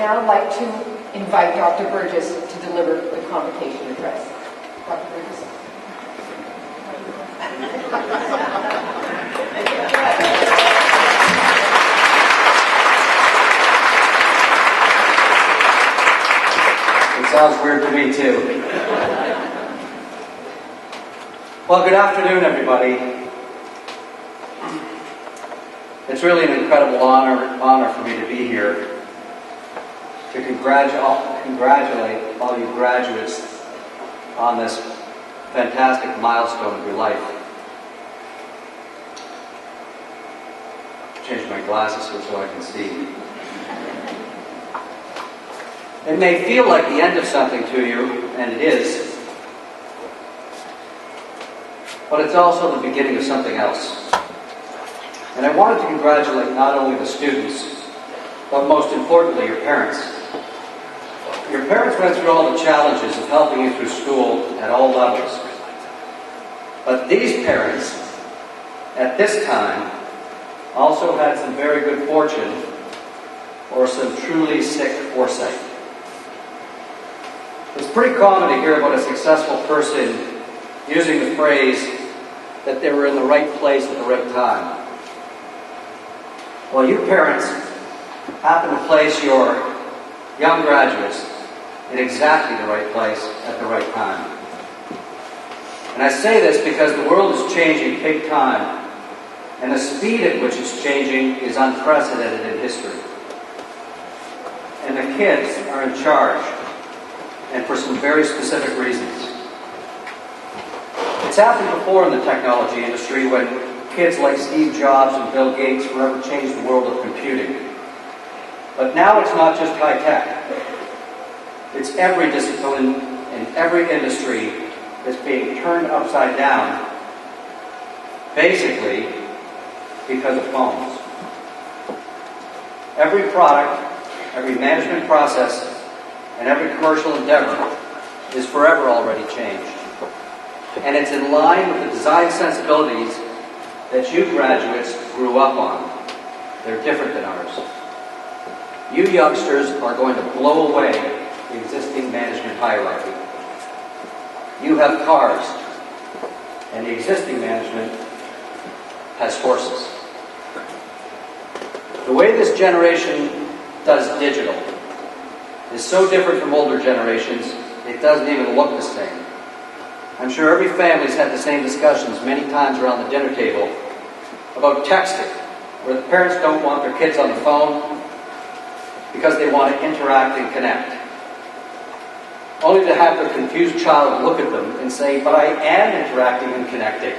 now like to invite Dr. Burgess to deliver the convocation address. Dr. Burgess. It sounds weird to me too. Well, good afternoon, everybody. It's really an incredible honor for me to be here to congratulate all you graduates on this fantastic milestone of your life. Change my glasses here so I can see. It may feel like the end of something to you, and it is, but it's also the beginning of something else. And I wanted to congratulate not only the students, but most importantly, your parents. Your parents went through all the challenges of helping you through school at all levels. But these parents, at this time, also had some very good fortune or some truly sick foresight. It's pretty common to hear about a successful person using the phrase that they were in the right place at the right time. Well, you parents happen to place your young graduates in exactly the right place at the right time. And I say this because the world is changing big time, and the speed at which it's changing is unprecedented in history. And the kids are in charge, and for some very specific reasons. It's happened before in the technology industry when kids like Steve Jobs and Bill Gates forever changed the world of computing. But now it's not just high tech. It's every discipline and every industry that's being turned upside down, basically because of phones. Every product, every management process, and every commercial endeavor is forever already changed. And it's in line with the design sensibilities that you graduates grew up on. They're different than ours. You youngsters are going to blow away the existing management hierarchy. You have cars, and the existing management has horses. The way this generation does digital is so different from older generations, it doesn't even look the same. I'm sure every family's had the same discussions many times around the dinner table about texting, where the parents don't want their kids on the phone because they want to interact and connect. Only to have their confused child look at them and say, "But I am interacting and connecting."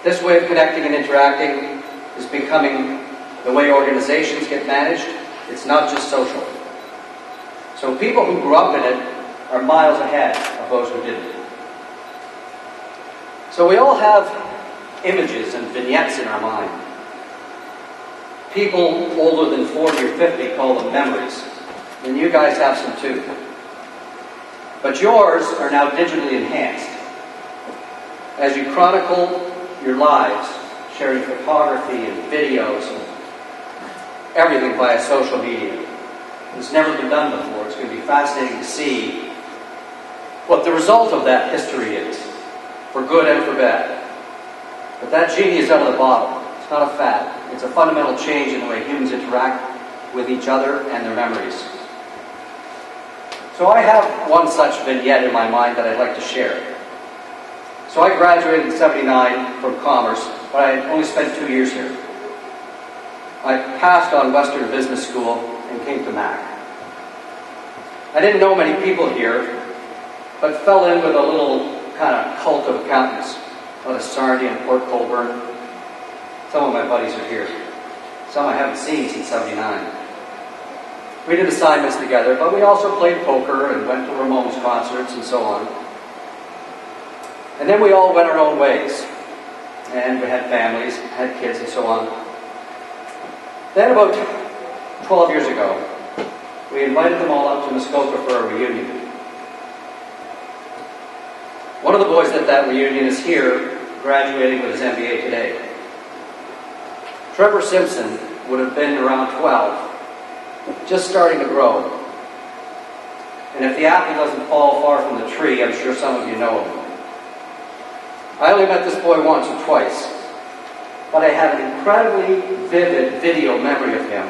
This way of connecting and interacting is becoming the way organizations get managed. It's not just social. So people who grew up in it are miles ahead of those who didn't. So we all have images and vignettes in our mind. People older than 40 or 50 call them memories. And you guys have some too. But yours are now digitally enhanced. As you chronicle your lives, sharing photography and videos and everything via social media. It's never been done before. It's going to be fascinating to see what the result of that history is, for good and for bad. But that genie is out of the bottle. It's not a fad. It's a fundamental change in the way humans interact with each other and their memories. So I have one such vignette in my mind that I'd like to share. So I graduated in '79 from Commerce, but I only spent 2 years here. I passed on Western Business School and came to Mac. I didn't know many people here, but fell in with a little kind of cult of accountants out of Sarnia and Port Colborne. Some of my buddies are here. Some I haven't seen since '79. We did assignments together, but we also played poker and went to Ramones concerts and so on. And then we all went our own ways. And we had families, had kids and so on. Then about 12 years ago, we invited them all up to Muskoka for a reunion. One of the boys at that reunion is here, graduating with his MBA today. Trevor Simpson would have been around 12 just starting to grow. And if the apple doesn't fall far from the tree, I'm sure some of you know him. I only met this boy once or twice, but I have an incredibly vivid video memory of him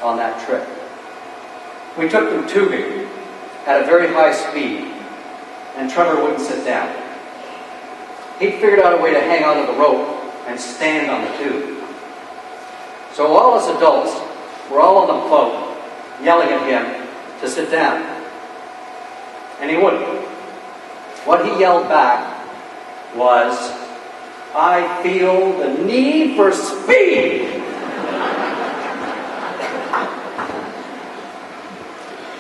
on that trip. We took them tubing at a very high speed, and Trevor wouldn't sit down. He'd figured out a way to hang onto the rope and stand on the tube. So all us adults were all on the boat, yelling at him to sit down. And he wouldn't. What he yelled back was, "I feel the need for speed."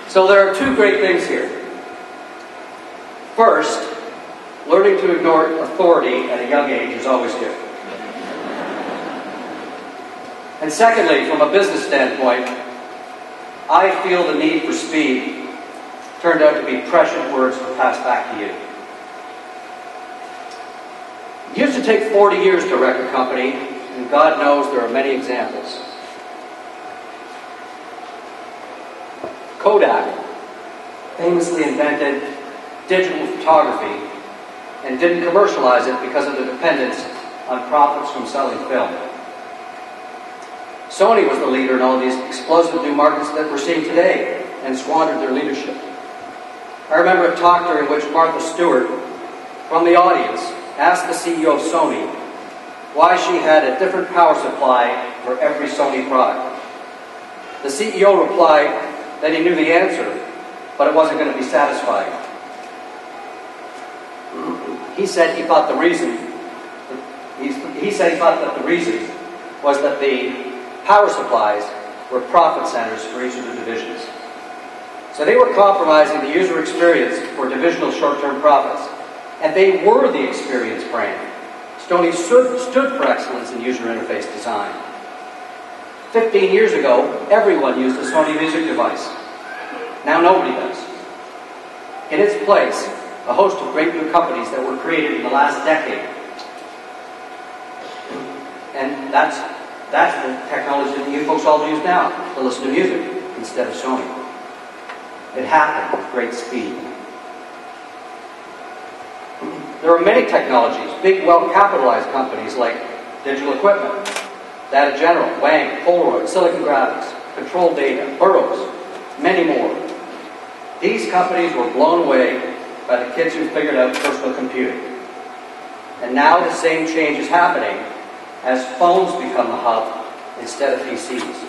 So there are two great things here. First, learning to ignore authority at a young age is always good. And secondly, from a business standpoint, "I feel the need for speed" turned out to be prescient words to pass back to you. It used to take 40 years to wreck a company, and God knows there are many examples. Kodak famously invented digital photography and didn't commercialize it because of the dependence on profits from selling film. Sony was the leader in all these explosive new markets that we're seeing today and squandered their leadership. I remember a talk during which Martha Stewart, from the audience, asked the CEO of Sony why she had a different power supply for every Sony product. The CEO replied that he knew the answer, but it wasn't going to be satisfying. He said he thought that the reason was that the power supplies were profit centers for each of the divisions. So they were compromising the user experience for divisional short-term profits. And they were the experience brand. Sony stood for excellence in user interface design. 15 years ago, everyone used a Sony music device. Now nobody does. In its place, a host of great new companies that were created in the last decade. And that's the technology that you folks all use now to listen to music instead of Sony. It happened with great speed. There are many technologies, big, well-capitalized companies like Digital Equipment, Data General, Wang, Polaroid, Silicon Graphics, Control Data, Burgess, many more. These companies were blown away by the kids who figured out personal computing. And now the same change is happening as phones become the hub instead of PCs.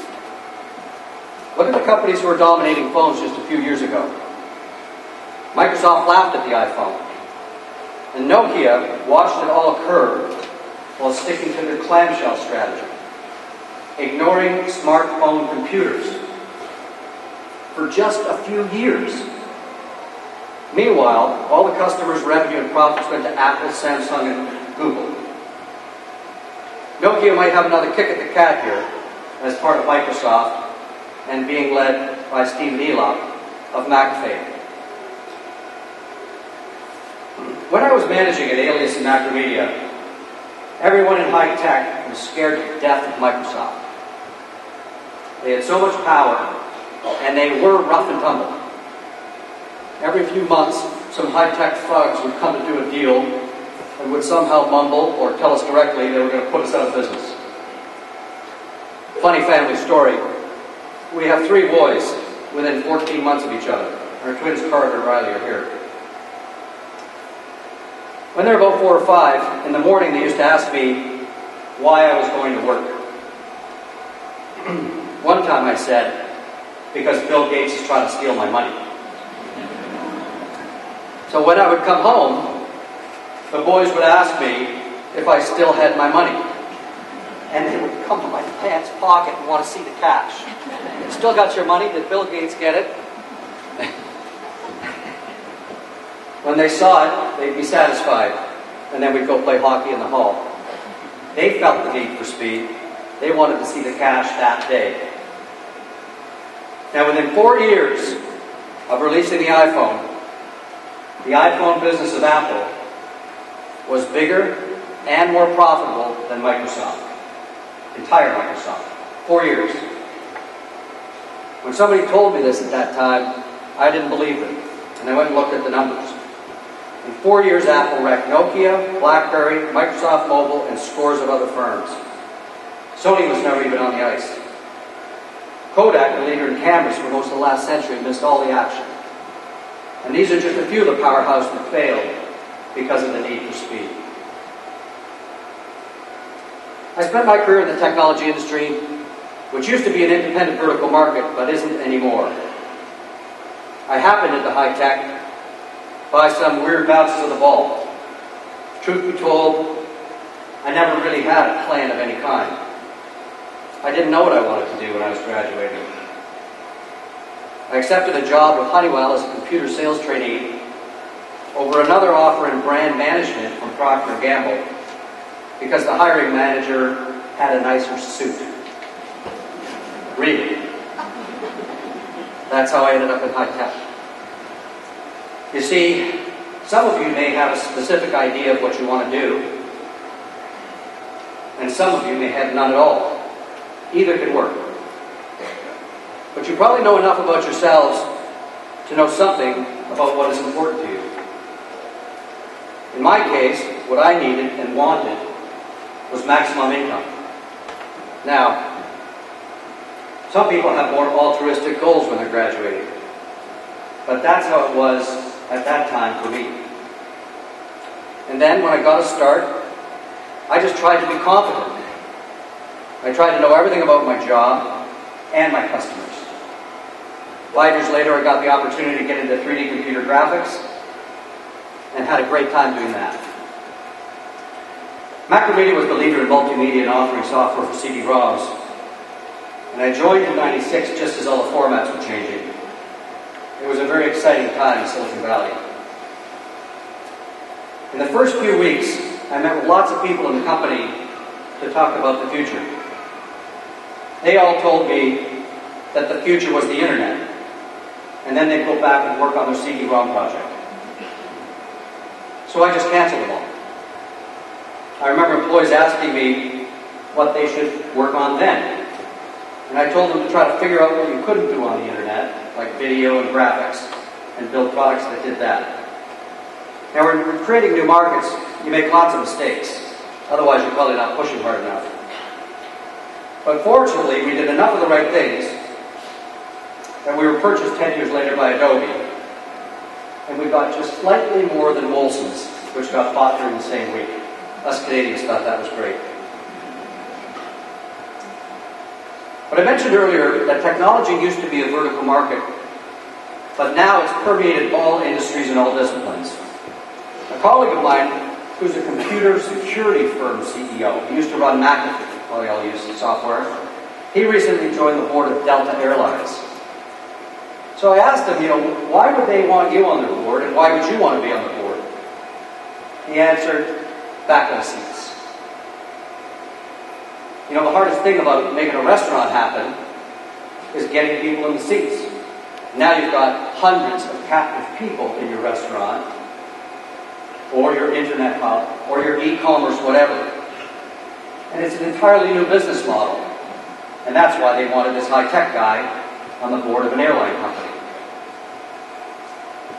Look at the companies who were dominating phones just a few years ago. Microsoft laughed at the iPhone. And Nokia watched it all occur while sticking to their clamshell strategy, ignoring smartphone computers for just a few years. Meanwhile, all the customers' revenue and profits went to Apple, Samsung, and Google. Nokia might have another kick at the cat here as part of Microsoft and being led by Stephen Elop of McAfee. When I was managing at Alias and Macromedia, everyone in high tech was scared to death of Microsoft. They had so much power, and they were rough and tumble. Every few months, some high-tech thugs would come to do a deal and would somehow mumble or tell us directly they were going to put us out of business. Funny family story. We have 3 boys within 14 months of each other. Our twins Carter and Riley are here. When they were about 4 or 5, in the morning they used to ask me why I was going to work. One time I said, because Bill Gates is trying to steal my money. So when I would come home, the boys would ask me if I still had my money. And they would come to my pants pocket and want to see the cash. Still got your money? Did Bill Gates get it? When they saw it, they'd be satisfied. And then we'd go play hockey in the hall. They felt the need for speed. They wanted to see the cash that day. Now, within 4 years of releasing the iPhone business of Apple was bigger and more profitable than Microsoft. Entire Microsoft. 4 years. When somebody told me this at that time, I didn't believe them, and I went and looked at the numbers. In 4 years, Apple wrecked Nokia, BlackBerry, Microsoft Mobile, and scores of other firms. Sony was never even on the ice. Kodak, the leader in cameras for most of the last century, missed all the action. And these are just a few of the powerhouses that failed because of the need for speed. I spent my career in the technology industry, which used to be an independent vertical market, but isn't anymore. I happened into high-tech by some weird bounces of the ball. Truth be told, I never really had a plan of any kind. I didn't know what I wanted to do when I was graduating. I accepted a job with Honeywell as a computer sales trainee over another offer in brand management from Procter & Gamble because the hiring manager had a nicer suit. Really. That's how I ended up in high tech. You see, some of you may have a specific idea of what you want to do, and some of you may have none at all. Either could work. But you probably know enough about yourselves to know something about what is important to you. In my case, what I needed and wanted was maximum income. Now, some people have more altruistic goals when they're graduating, but that's how it was at that time for me. And then when I got a start, I just tried to be confident. I tried to know everything about my job and my customers. 5 years later, I got the opportunity to get into 3D computer graphics and had a great time doing that. Macromedia was the leader in multimedia and offering software for CD-ROMs. And I joined in '96 just as all the formats were changing. It was a very exciting time in Silicon Valley. In the first few weeks, I met with lots of people in the company to talk about the future. They all told me that the future was the internet, and then they'd go back and work on their CD-ROM project. So I just canceled them all. I remember employees asking me what they should work on then. And I told them to try to figure out what you couldn't do on the internet, like video and graphics, and build products that did that. Now, when we're creating new markets, you make lots of mistakes. Otherwise, you're probably not pushing hard enough. But fortunately, we did enough of the right things that we were purchased 10 years later by Adobe. And we got just slightly more than Molson's, which got bought during the same week. Us Canadians thought that was great. But I mentioned earlier that technology used to be a vertical market, but now it's permeated all industries and all disciplines. A colleague of mine, who's a computer security firm CEO, he used to run McAfee, probably all use software, he recently joined the board of Delta Airlines. So I asked him, why would they want you on their board, and why would you want to be on the board? He answered, back of the seats. The hardest thing about making a restaurant happen is getting people in the seats. Now you've got hundreds of captive people in your restaurant, or your internet hub, or your e-commerce, whatever. And it's an entirely new business model. And that's why they wanted this high-tech guy on the board of an airline company.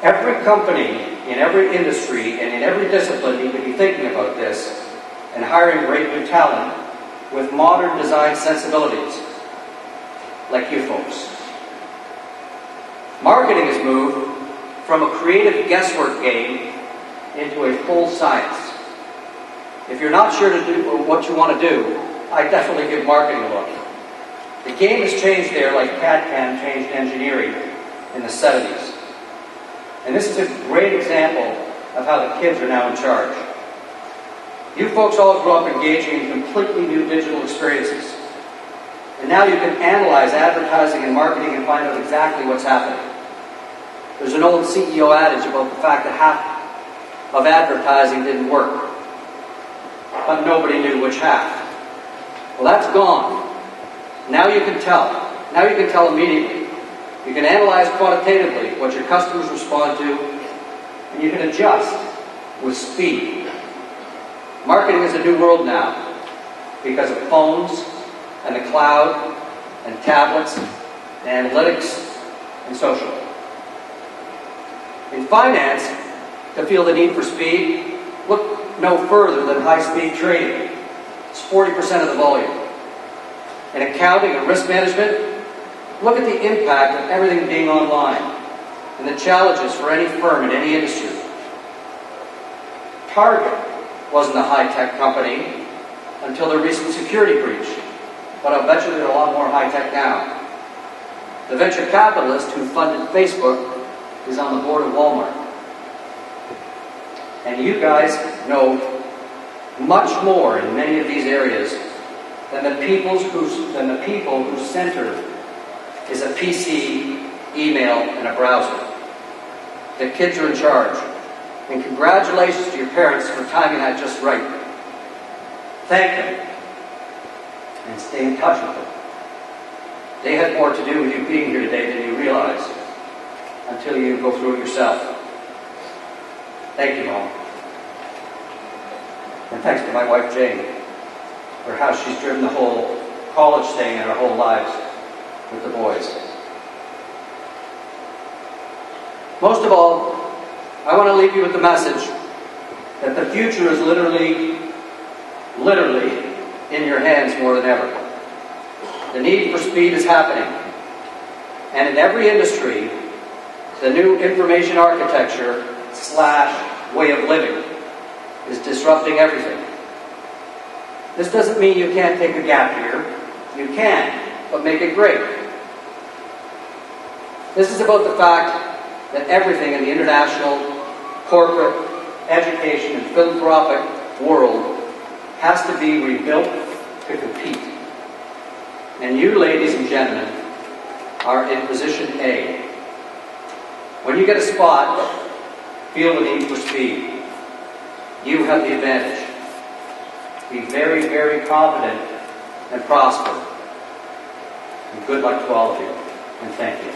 Every company, in every industry, and in every discipline need to be thinking about this and hiring great new talent with modern design sensibilities, like you folks. Marketing has moved from a creative guesswork game into a full science. If you're not sure to do what you want to do, I definitely give marketing a look. The game has changed there like CAD/CAM changed engineering in the 70s. And this is a great example of how the kids are now in charge. You folks all grew up engaging in completely new digital experiences. And now you can analyze advertising and marketing and find out exactly what's happening. There's an old CEO adage about the fact that half of advertising didn't work, but nobody knew which half. Well, that's gone. Now you can tell. Now you can tell immediately. You can analyze quantitatively what your customers respond to, and you can adjust with speed. Marketing is a new world now because of phones and the cloud and tablets analytics, and social. In finance, to feel the need for speed, look no further than high-speed trading. It's 40% of the volume. In accounting and risk management, look at the impact of everything being online and the challenges for any firm in any industry. Target wasn't a high-tech company until the recent security breach, but I'll bet you they're a lot more high-tech now. The venture capitalist who funded Facebook is on the board of Walmart. And you guys know much more in many of these areas than the people whose center is a PC, email, and a browser. The kids are in charge. And congratulations to your parents for timing that just right. Thank them. And stay in touch with them. They had more to do with you being here today than you realize until you go through it yourself. Thank you, Mom. And thanks to my wife, Jane, for how she's driven the whole college thing and our whole lives with the boys. Most of all, I want to leave you with the message that the future is literally in your hands more than ever. The need for speed is happening. And in every industry, the new information architecture / way of living is disrupting everything. This doesn't mean you can't take a gap year. You can, but make it great. This is about the fact that everything in the international, corporate, education, and philanthropic world has to be rebuilt to compete. And you, ladies and gentlemen, are in position A. When you get a spot, feel the need for speed. You have the advantage. Be very, very confident and prosper. And good luck to all of you. And thank you.